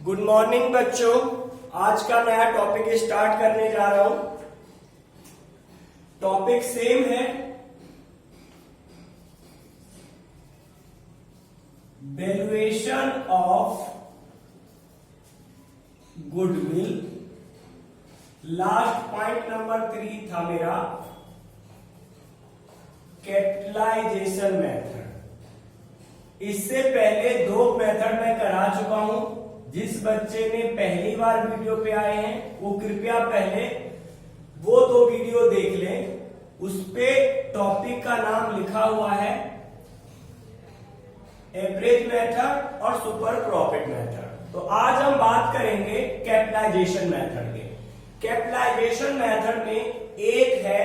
Good morning बच्चों। आज का नया टॉपिक स्टार्ट करने जा रहा हूं। टॉपिक सेम है, valuation of goodwill. Last point number 3 था मेरा कैपिटलाइजेशन मेथड। इससे पहले 2 मेथड मैं करा चुका हूं। जिस बच्चे ने पहली बार वीडियो पे आए हैं वो कृपया पहले वो 2 वीडियो देख लें। उस पे टॉपिक का नाम लिखा हुआ है एवरेज मेथड और सुपर प्रॉफिट मेथड। तो आज हम बात करेंगे कैपिटलाइजेशन मेथड के। कैपिटलाइजेशन मेथड में एक है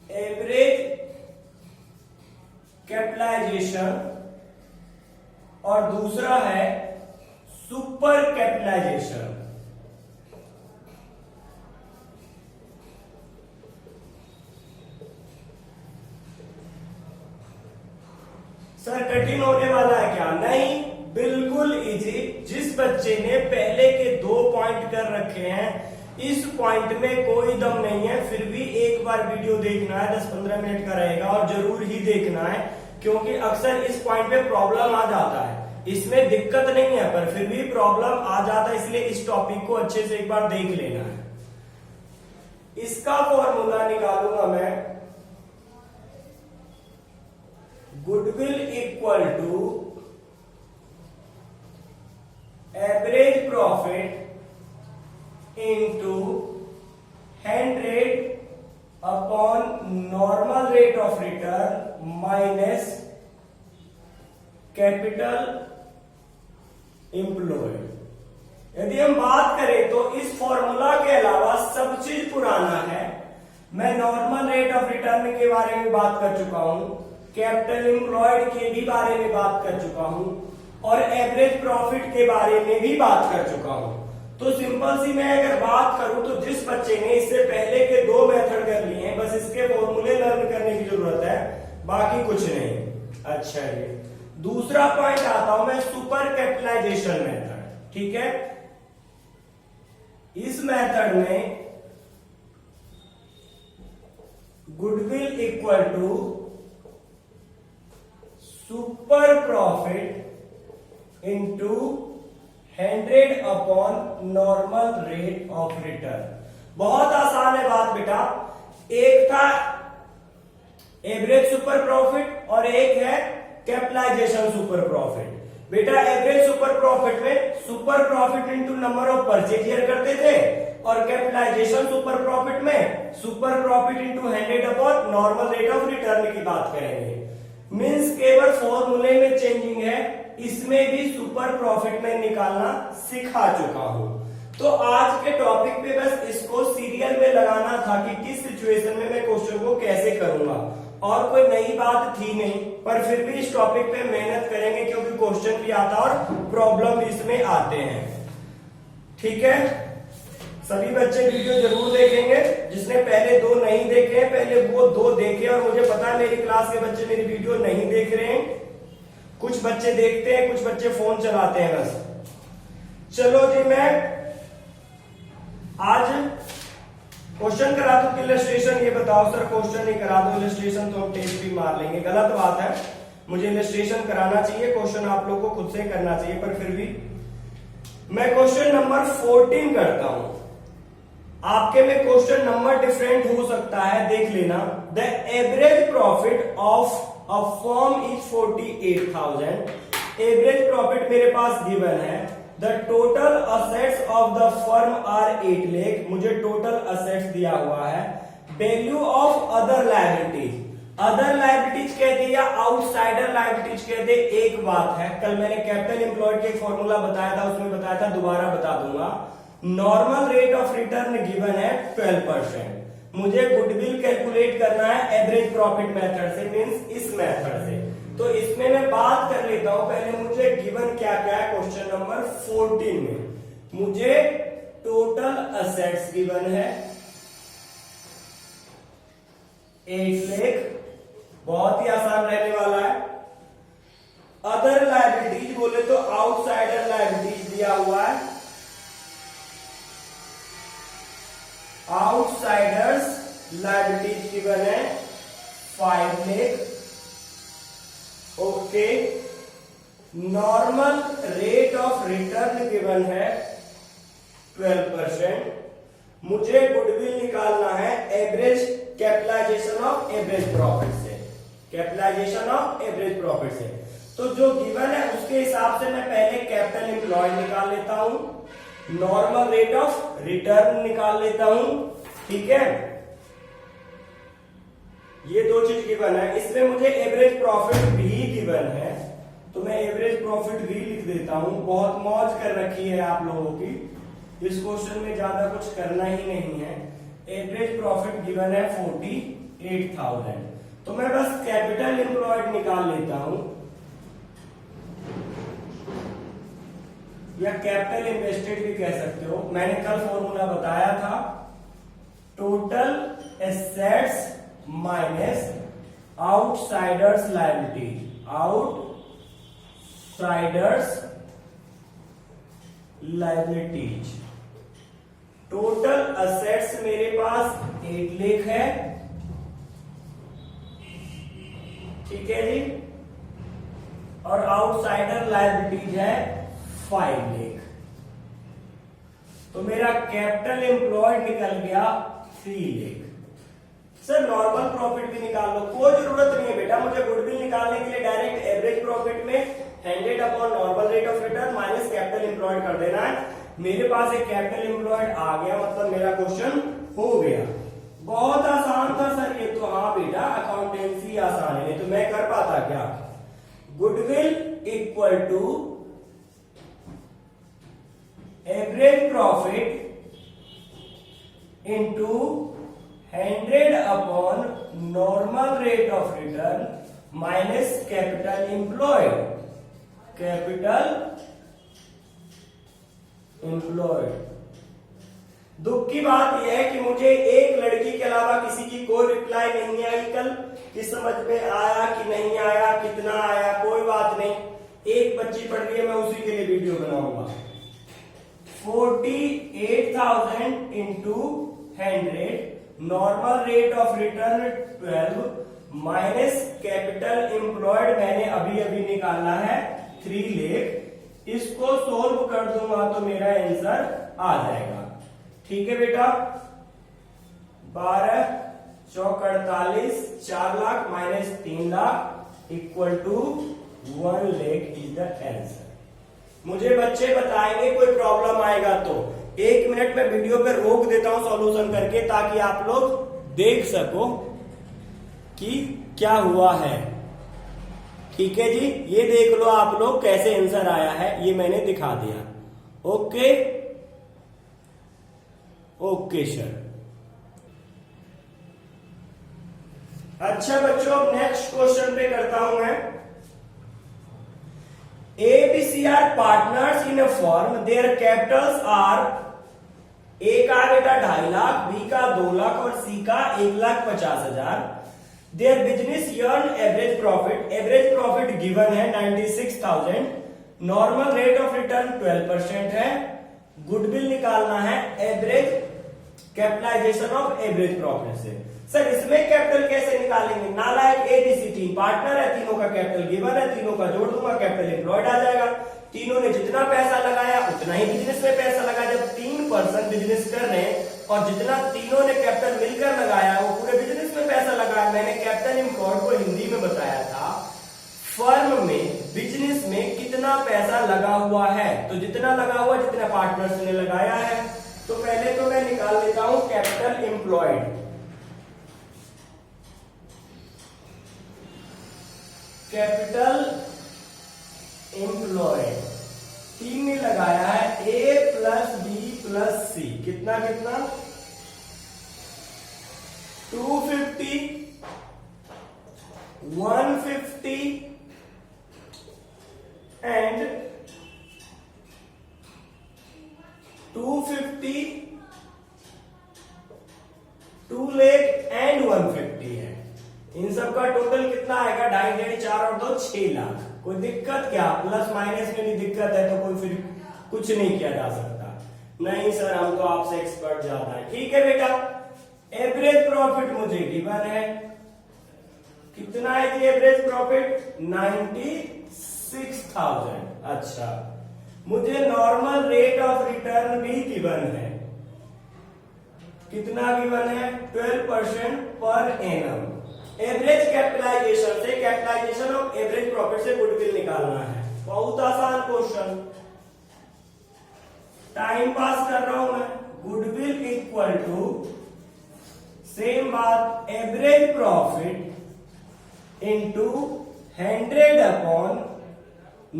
एवरेज कैपिटलाइजेशन और दूसरा है सुपर कैपिटलाइजेशन। सर कठिन होने वाला है क्या? नहीं, बिल्कुल इजी। जिस बच्चे ने पहले के 2 पॉइंट कर रखे हैं, इस पॉइंट में कोई दम नहीं है, फिर भी एक बार वीडियो देखना है। 10-15 मिनट का रहेगा और जरूर ही देखना है, क्योंकि अक्सर इस पॉइंट पे प्रॉब्लम आ जाता है। इसमें दिक्कत नहीं है, पर फिर भी प्रॉब्लम आ जाता है, इसलिए इस टॉपिक को अच्छे से एक बार देख लेना है। इसका फॉर्मूला निकालूंगा मैं, goodwill equal to average profit into 100 upon normal rate of return minus capital employed. यदि हम बात करें तो इस फॉर्मूला के अलावा सब चीज पुराना है। मैं नॉर्मल रेट ऑफ रिटर्न के बारे में बात कर चुका हूं, कैपिटल एम्प्लॉयड के भी बारे में बात कर चुका हूं और एवरेज प्रॉफिट के बारे में भी बात कर चुका हूं। तो सिंपल सी मैं अगर बात करूं तो जिस बच्चे ने इससे पहले के 2 मेथड कर लिए हैं, बस इसके फॉर्मूले लर्न करने की जरूरत है, बाकी कुछ नहीं। अच्छा जी, दूसरा पॉइंट आता हूं मैं सुपर कैपिटलाइजेशन मेथड। ठीक है, इस मेथड में goodwill equal to super profit into 100 upon normal rate of return. बहुत आसान है बात बेटा। एक था एवरेज सुपर प्रॉफिट और एक है कैपिटलाइजेशन सुपर प्रॉफिट। बेटा एवरेज सुपर प्रॉफिट में super profit into number of purchase year करते थे और कैपिटलाइजेशन सुपर प्रॉफिट में super profit into 100 upon normal rate of return की बात करेंगे। मींस केवल फॉर्मूले में चेंजिंग है, इसमें भी सुपर प्रॉफिट में निकालना सिखा चुका हूं। तो आज के टॉपिक पे बस इसको सीरियल में लगाना था कि किस सिचुएशन में मैं क्वेश्चन को कैसे करूंगा, और कोई नई बात थी नहीं। पर फिर भी इस टॉपिक पे मेहनत करेंगे, क्योंकि क्वेश्चन भी आता और प्रॉब्लम भी इसमें आते हैं। ठीक है, सभी बच्चे वीडियो जरूर देखेंगे। जिसने पहले 2 नहीं देखे हैं, पहले वो 2 देखे। और मुझे पता है मेरी क्लास के बच्चे मेरी वीडियो नहीं देख रहे हैं। कुछ बच्चे देखते हैं, कुछ बच्चे फोन चलाते हैं बस। चलो जी, मैं आज क्वेश्चन करा दूं कि इलस्ट्रेशन? ये बताओ सर, क्वेश्चन नहीं करा दो इलस्ट्रेशन तो हम टेस्ट भी मार लेंगे। गलत बात है, मुझे इलस्ट्रेशन कराना चाहिए, क्वेश्चन आप लोगों को खुद से करना चाहिए। पर फिर भी मैं क्वेश्चन नंबर 14 करता हूं। आपके में क्वेश्चन नंबर डिफरेंट हो सकता है, देख लेना। The average profit of a firm is 48,000। Average profit मेरे पास गिवन है। The total assets of the firm are 8 lakh. मुझे टोटल असेट्स दिया हुआ है। Value of other liabilities, other liabilities कहते या आउटसाइडर लायबिलिटीज कहते, एक बात है। कल मैंने कैपिटल एम्प्लॉयड के फॉर्मूला बताया था, उसमें बताया था, दोबारा बता दूंगा। Normal rate of return given है 12%। मुझे गुडविल कैलकुलेट करना है एवरेज प्रॉफिट मेथड से, मींस इस मेथड से। तो इसमें मैं बात कर लेता हूं। पहले मुझे गिवन क्या क्या है क्वेश्चन नंबर 14 में। मुझे टोटल असेट्स गिवन है 8 लाख, बहुत ही आसान रहने वाला है। अदर लायबिलिटीज बोले तो आउटसाइडर लायबिलिटीज दिया हुआ है, आउटसाइडर्स लायबिलिटीज गिवन है 5 lakh. Okay, normal rate of return given है 12%। मुझे गुडविल निकालना है average capitalisation of average profit से, कैपिटलाइजेशन ऑफ एवरेज प्रॉफिट से। तो जो गिवन है उसके हिसाब से मैं पहले कैपिटल एम्प्लॉयड निकाल लेता हूं, नॉर्मल रेट ऑफ रिटर्न निकाल लेता हूं, ठीक है। ये दो चीज गिवन है, इसमें मुझे एवरेज प्रॉफिट भी गिवन है, तो मैं एवरेज प्रॉफिट भी लिख देता हूं। बहुत मौज कर रखी है आप लोगों की, इस क्वेश्चन में ज्यादा कुछ करना ही नहीं है। एवरेज प्रॉफिट गिवन है 48,000, तो मैं बस कैपिटल एम्प्लॉयड निकाल लेता हूं, या कैपिटल इन्वेस्टेड भी कह सकते हो। मैंने कल फॉर्मूला बताया था, total assets minus outsiders liabilities, outsiders liabilities. Total assets मेरे पास 8 लाख है, ठीक है जी, और आउटसाइडर लायबिलिटीज है 5 लाख। तो मेरा कैपिटल एम्प्लॉयड निकल गया 3 लाख। सर नॉर्मल प्रॉफिट भी निकाल लो, कोई जरूरत नहीं है बेटा, मुझे गुडविल निकालने के लिए डायरेक्ट एवरेज प्रॉफिट में 100 upon normal rate of return minus capital employed कर देना है। मेरे पास एक कैपिटल एम्प्लॉयड आ गया, मतलब मेरा क्वेश्चन हो गया। बहुत आसान था सर ये तो। हाँ बेटा, अकाउंटेंसी आसान है, तो मैं कर पाता क्या। Goodwill equal to average profit into 100 upon normal rate of return minus capital employed, capital employed. दुख की बात यह है कि मुझे एक लड़की के अलावा किसी की कोई रिप्लाई नहीं आई कल कि समझ में आया कि नहीं आया, कितना आया, कोई बात नहीं। एक बच्ची पढ़ रही है, मैं उसी के लिए वीडियो बनाऊंगा। 48,000 into 100, normal rate of return 12 minus capital employed मैंने अभी अभी निकाला है 3 लाख। इसको सोल्व कर दूंगा तो मेरा आंसर आ जाएगा, ठीक है बेटा। 12 चौक 48, 4 lakh minus 3 lakh equal to 1 lakh is the answer. मुझे बच्चे बताएंगे कोई प्रॉब्लम आएगा तो। 1 मिनट में वीडियो पे रोक देता हूं सॉल्यूशन करके, ताकि आप लोग देख सको कि क्या हुआ है, ठीक है जी। ये देख लो आप लोग कैसे आंसर आया है, ये मैंने दिखा दिया। Okay okay sir. अच्छा बच्चों, नेक्स्ट क्वेश्चन पे करता हूं मैं। ABC are partners in a firm, their capitals are, A का बेटा 2.5 लाख, B का 2 लाख और C का 1,50,000। Their business earn average profit, average profit given है 96,000, नॉर्मल रेट ऑफ रिटर्न 12% है। गुडविल निकालना है average capitalisation of average profit से। सर इसमें कैपिटल कैसे निकालेंगे, नालायक ABC टीम पार्टनर है, तीनों का कैपिटल गिवन है, तीनों का जोड़ दूंगा, कैपिटल एम्प्लॉयड आ जाएगा। तीनों ने जितना पैसा लगाया उतना ही बिजनेस में पैसा लगाया। जब 3 पर्सन बिजनेस कर रहे हैं और जितना तीनों ने कैपिटल मिलकर लगाया वो पूरे बिजनेस में पैसा लगाया। मैंने कैपिटल एम्प्लॉयड को हिंदी में बताया था, फर्म में बिजनेस में कितना पैसा लगा हुआ है, तो जितना लगा हुआ जितना पार्टनर्स ने लगाया है। तो पहले तो मैं निकाल लेता हूं कैपिटल एम्प्लॉयड। कैपिटल एम्प्लॉयड 3 ने लगाया है, A plus B plus C, कितना कितना 250, 150 एंड 250, 2 लाख एंड 150 है। इन सब का टोटल कितना आएगा, 2.5, 4 और 2 6 लाख। कोई दिक्कत क्या, प्लस माइनस में भी दिक्कत है तो कोई फिर कुछ नहीं किया जा सकता। नहीं सर हम तो आपसे एक्सपर्ट ज्यादा है, ठीक है बेटा। एवरेज प्रॉफिट मुझे गिवन है, कितना है जी एवरेज प्रॉफिट 96,000। अच्छा मुझे नॉर्मल रेट ऑफ रिटर्न भी गिवन है, कितना गिवन है 12% पर एनम। एवरेज कैपिटलाइजेशन से, कैपिटलाइजेशन ऑफ एवरेज प्रॉफिट से गुडविल निकालना है, बहुत आसान क्वेश्चन। टाइम पास कर रहा हूं मैं। गुडविल इक्वल टू सेम बात average profit into 100 upon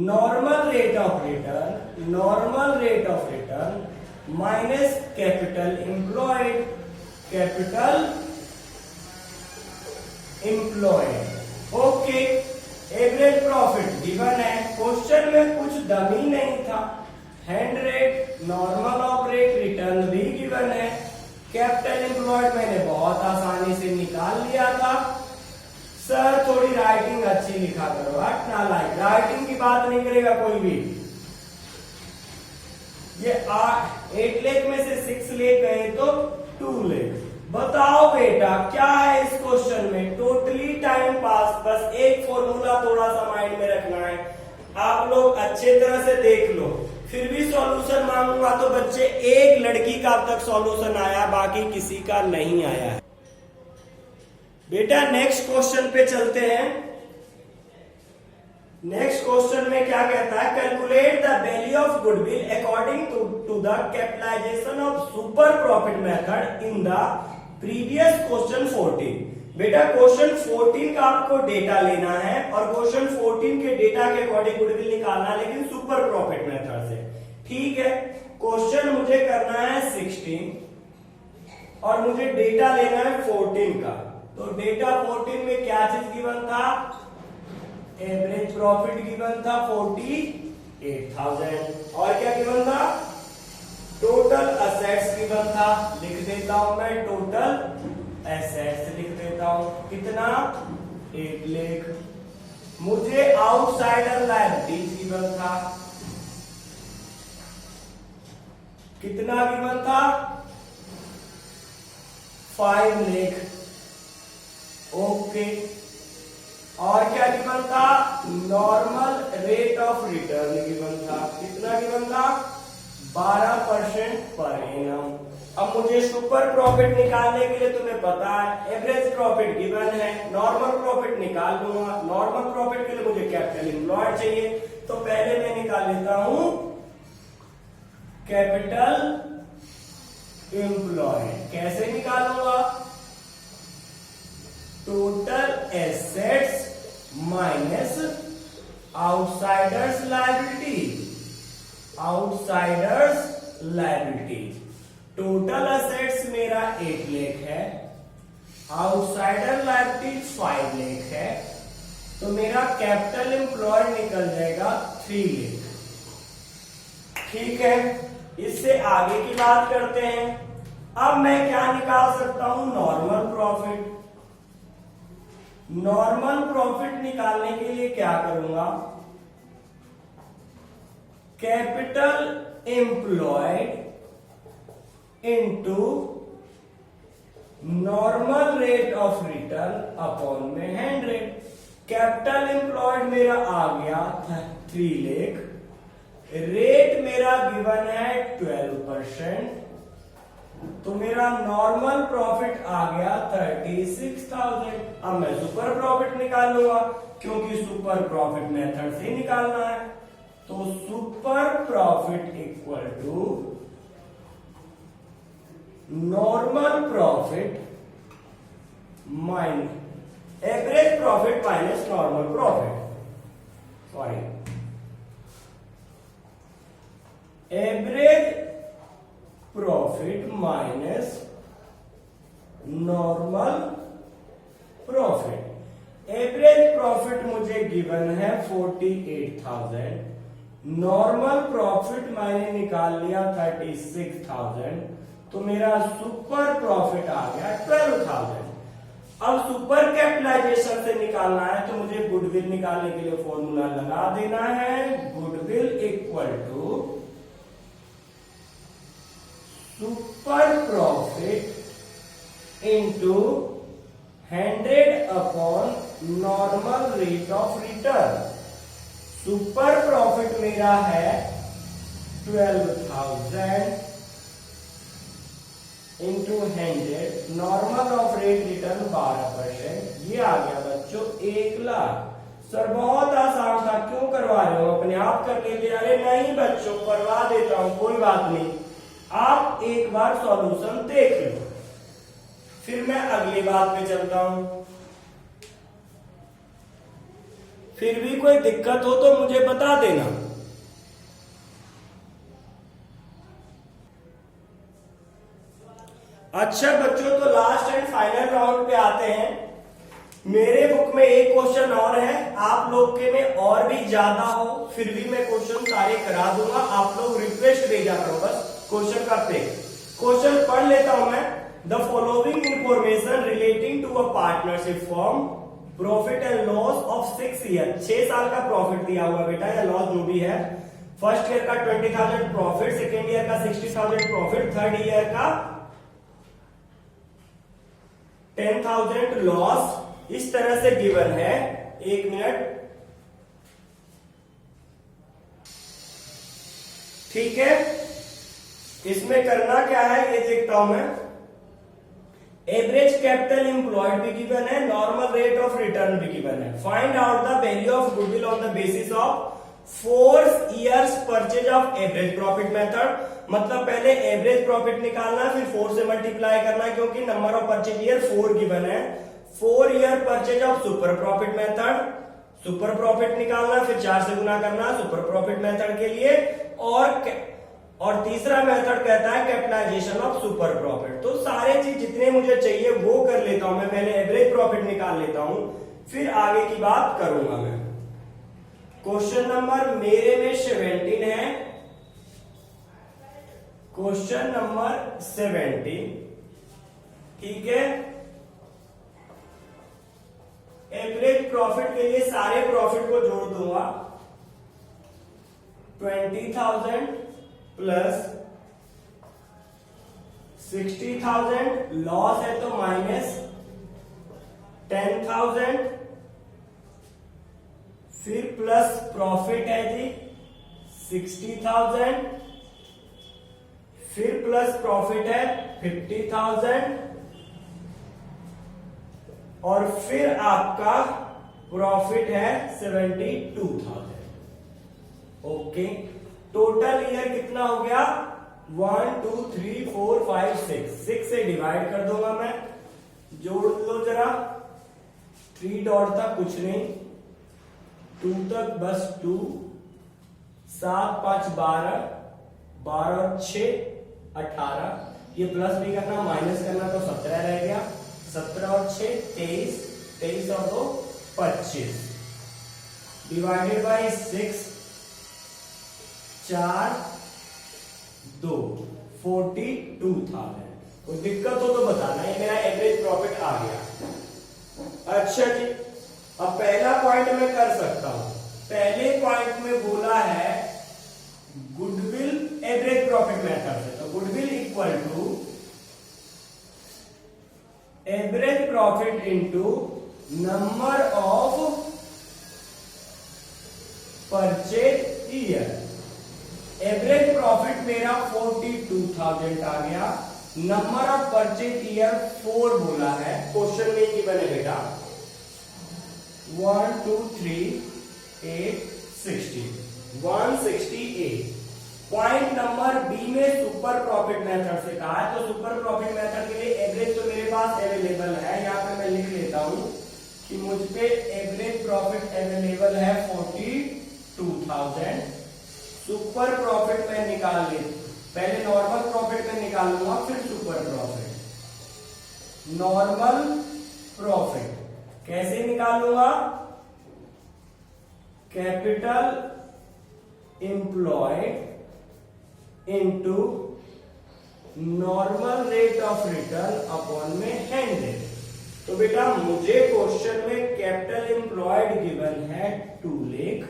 normal rate of return, normal rate of return minus capital employed, capital employed. Okay average profit given है, क्वेश्चन में कुछ डमी नहीं था। 100 नॉर्मल ऑफ रेट रिटर्न भी given है, capital employed मैंने बहुत आसानी से निकाल लिया था। सर थोड़ी राइटिंग अच्छी लिखा करो, ना लाइक राइटिंग की बात नहीं करेगा कोई भी। ये 8 लेख में से 6 लेख गए तो 2 लेख। बताओ बेटा क्या है इस क्वेश्चन में, टोटली टाइम पास, बस एक फॉर्मूला थोड़ा सा माइंड में रखना है। आप लोग अच्छे तरह से देख लो, फिर भी सॉल्यूशन मांगूंगा तो बच्चे एक लड़की का अब तक सॉल्यूशन आया, बाकी किसी का नहीं आया है। बेटा नेक्स्ट क्वेश्चन पे चलते हैं। नेक्स्ट क्वेश्चन में क्या कहता है, calculate the value of goodwill according to the capitalisation of super profit method in the previous question 14। बेटा क्वेश्चन 14 का आपको डेटा लेना है और क्वेश्चन 14 के डेटा के अकॉर्डिंग गुडविल निकालना है, लेकिन सुपर प्रॉफिट मेथड से। ठीक है, क्वेश्चन मुझे करना है 16 और मुझे डेटा लेना है 14 का। तो डेटा 14 में क्या चीज गिवन था, एवरेज प्रॉफिट गिवन था 48,000 और क्या गिवन था, टोटल असेट्स गिवन था। लिख देता हूं मैं, टोटल एसेट्स लिख देता हूं, कितना 1 लाख। मुझे आउटसाइडर लायबिलिटीज गिवन था, कितना गिवन था 5 लाख। ओके और क्या गिवन था, normal rate of return given था, कितना गिवन था 12% पर एनम। अब मुझे सुपर प्रॉफिट निकालने के लिए तुम्हें पता है एवरेज प्रॉफिट गिवन है, नॉर्मल प्रॉफिट निकाल लूंगा। नॉर्मल प्रॉफिट के लिए मुझे कैपिटल एम्प्लॉयड चाहिए, तो पहले मैं निकाल लेता हूं कैपिटल एम्प्लॉयड। कैसे निकालूंगा, total assets minus outsiders liability, outsiders liability. Total assets मेरा 1 लाख है, आउटसाइडर लायबिलिटी 5 लाख है, तो मेरा कैपिटल एम्प्लॉयड निकल जाएगा 3 लाख। ठीक है, इससे आगे की बात करते हैं। अब मैं क्या निकाल सकता हूं, नॉर्मल प्रॉफिट। नॉर्मल प्रॉफिट निकालने के लिए क्या करूंगा, capital employed into normal rate of return upon में 100। कैपिटल एम्प्लॉयड मेरा आ गया 3 लाख, रेट मेरा गिवन है 12%, तो मेरा नॉर्मल प्रॉफिट आ गया 36,000। अब मैं सुपर प्रॉफिट निकालूंगा क्योंकि सुपर प्रॉफिट मेथड से निकालना है। तो super profit equal to normal profit minus average profit minus normal profit, sorry average profit minus normal profit. Average profit मुझे गिवन है 48,000, नॉर्मल प्रॉफिट मैंने निकाल लिया 36,000, तो मेरा सुपर प्रॉफिट आ गया 12,000। अब सुपर कैपिटलाइजेशन से निकालना है तो मुझे गुडविल निकालने के लिए फॉर्मूला लगा देना है। Goodwill equal to super profit into 100 upon normal rate of return. Super profit मेरा है 12,000 into 100, normal of rate return 12%। ये आ गया बच्चों 1,00,000। सर बहुत आसान था, क्यों करवा रहे हो, अपने आप कर लेते। अरे नहीं बच्चों, करवा देता हूं, कोई बात नहीं। आप एक बार सॉल्यूशन देख लो, फिर मैं अगली बात पे चलता हूं। फिर भी कोई दिक्कत हो तो मुझे बता देना। अच्छा बच्चों, तो लास्ट एंड फाइनल राउंड पे आते हैं। मेरे बुक में एक क्वेश्चन और है, आप लोग के में और भी ज्यादा हो फिर भी मैं क्वेश्चन सारे करा दूंगा। आप लोग रिक्वेस्ट भेजा करो बस क्वेश्चन करते। क्वेश्चन पढ़ लेता हूं मैं। The following information relating to a partnership form profit and loss of 6 year. 6 साल का प्रॉफिट दिया हुआ बेटा या लॉस जो भी है। फर्स्ट ईयर का 20,000 प्रॉफिट, सेकेंड ईयर का 60,000 प्रॉफिट, थर्ड ईयर का 10,000 लॉस। इस तरह से गिवन है। एक मिनट, ठीक है। इसमें करना क्या है ये देखता हूं मैं। एवरेज कैपिटल एम्प्लॉयड भी गिवन है, नॉर्मल रेट ऑफ रिटर्न भी गिवन है। Find out the value of goodwill on the basis of 4 years purchase of average profit method. मतलब पहले एवरेज प्रॉफिट निकालना है, फिर 4 से मल्टीप्लाई करना है, क्योंकि number of purchase year 4 given है। 4 year purchase of super profit method, super profit निकालना है, फिर 4 से गुना करना सुपर प्रॉफिट मेथड के लिए। और तीसरा मेथड कहता है कैपिटलाइजेशन ऑफ सुपर प्रॉफिट। तो सारे चीज जितने मुझे चाहिए वो कर लेता हूं मैं। पहले एवरेज प्रॉफिट निकाल लेता हूं, फिर आगे की बात करूंगा मैं। क्वेश्चन नंबर मेरे में 17 है। क्वेश्चन नंबर 17, ठीक है। एवरेज प्रॉफिट के लिए सारे प्रॉफिट को जोड़ दूंगा। 20,000 प्लस 60,000, लॉस है तो माइनस 10,000, फिर प्लस प्रॉफिट है जी 60,000, फिर प्लस प्रॉफिट है 50,000, और फिर आपका प्रॉफिट है 72,000। ओके, टोटल ईयर कितना हो गया? 1 2 3 4 5 6 से डिवाइड कर दूंगा मैं। जोड़ लो जरा। 3 डॉट तक कुछ नहीं, 2 तक बस 2, 7 5 12, 12 और 6 18। ये प्लस भी करना माइनस करना तो 17 रह गया। 17 और 6 23, 23 और 2 25, डिवाइडेड बाई 6, 4 2, 42,000। कोई दिक्कत हो तो बताना। ये मेरा एवरेज प्रॉफिट आ गया। अच्छा जी, अब पहला पॉइंट मैं कर सकता हूं। पहले पॉइंट में बोला है गुडविल एवरेज प्रॉफिट मेथड से, तो goodwill equal to average profit into number of purchase year. Average profit मेरा 42,000 आ गया। नंबर ऑफ परचेज ईयर 4 बोला है, क्वेश्चन में ही बने बेटा। 1 2 3 8 60, 168। पॉइंट नंबर बी में सुपर प्रॉफिट मेथड से कहा है, तो सुपर प्रॉफिट मेथड के लिए एवरेज तो मेरे पास अवेलेबल है। यहां पे मैं लिख लेता हूं कि मुझ पे एवरेज प्रॉफिट अवेलेबल है 42,000। सुपर प्रॉफिट में निकाल ले, पहले नॉर्मल प्रॉफिट में निकालूंगा, फिर सुपर प्रॉफिट। नॉर्मल प्रॉफिट कैसे निकालूंगा? Capital employed into normal rate of return upon में 100। तो बेटा मुझे क्वेश्चन में कैपिटल एम्प्लॉयड गिवन है 2 lakh,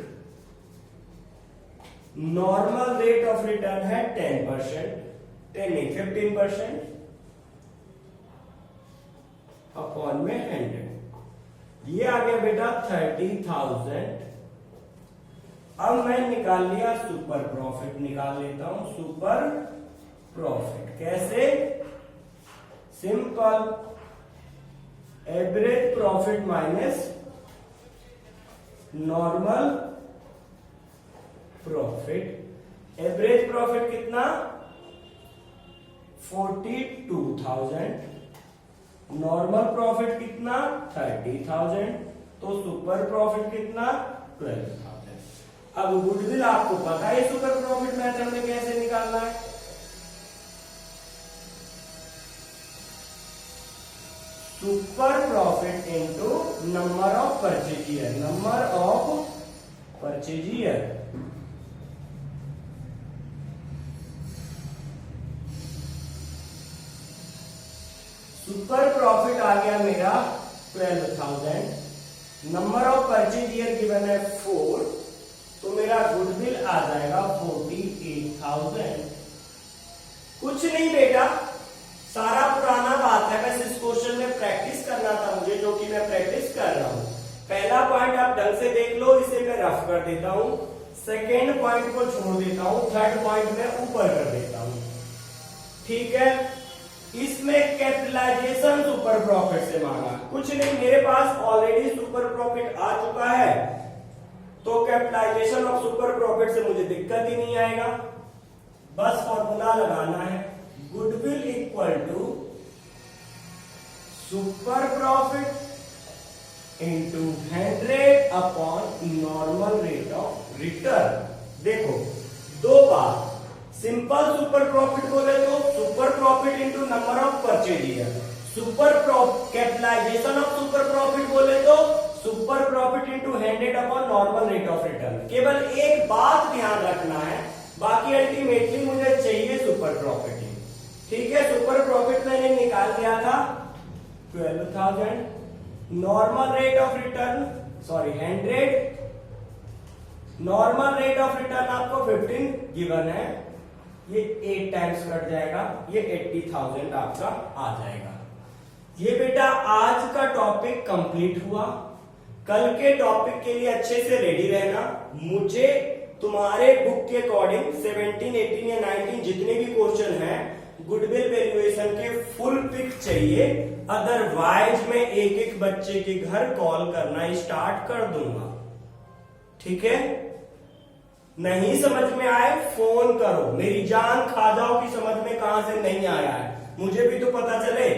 normal rate of return है 10%, 15% अपॉन में 100, ये आ गया बेटा 30,000। अब मैं निकाल लिया सुपर प्रॉफिट, निकाल लेता हूं सुपर प्रॉफिट। कैसे? Simple, average profit minus normal profit. Average profit कितना? 42,000, नॉर्मल प्रॉफिट कितना? 30,000, तो सुपर प्रॉफिट कितना? 12,000। अब गुडविल आपको पता है सुपर प्रॉफिट मेथड में कैसे निकालना है। Super profit into number of purchase year, number of purchase year. Super profit आ गया मेरा 12,000, number of purchase year given है 4, तो मेरा गुडविल आ जाएगा 48,000। कुछ नहीं बेटा, सारा पुराना बात है, बस इस क्वेश्चन में प्रैक्टिस करना था मुझे, जो कि मैं प्रैक्टिस कर रहा हूं। पहला पॉइंट आप ढंग से देख लो, इसे मैं रफ कर देता हूं, सेकेंड पॉइंट को छोड़ देता हूं, थर्ड पॉइंट में ऊपर कर देता हूं। ठीक है, इसमें कैपिटलाइजेशन सुपर प्रॉफिट से मांगा, कुछ नहीं, मेरे पास ऑलरेडी सुपर प्रॉफिट आ चुका है, तो कैपिटलाइजेशन ऑफ सुपर प्रॉफिट से मुझे दिक्कत ही नहीं आएगा। बस फॉर्मूला लगाना है, goodwill equal to super profit into 100 upon normal rate of return. देखो दो बात, सिंपल सुपर प्रॉफिट बोले तो super profit into number of purchase year, super capitalisation of super profit बोले तो super profit into 100 upon normal rate of return. केवल एक बात ध्यान रखना है, बाकी अल्टीमेटली मुझे चाहिए सुपर प्रॉफिट। ठीक है, सुपर प्रॉफिट मैंने निकाल लिया था 12,000, normal rate of return 100, normal rate of return आपको 15 गिवन है, ये 8 टाइम्स कट जाएगा, ये 80,000 आपका आ जाएगा। ये बेटा आज का टॉपिक कंप्लीट हुआ। कल के टॉपिक के लिए अच्छे से रेडी रहना। मुझे तुम्हारे बुक के अकॉर्डिंग 17, 18 या 19 जितने भी क्वेश्चन हैं गुडविल वैल्यूएशन के फुल पिक चाहिए, अदरवाइज मैं एक एक बच्चे के घर कॉल करना स्टार्ट कर दूंगा। ठीक है, नहीं समझ में आए फोन करो, मेरी जान खा जाओ कि समझ में कहां से नहीं आया है, मुझे भी तो पता चले।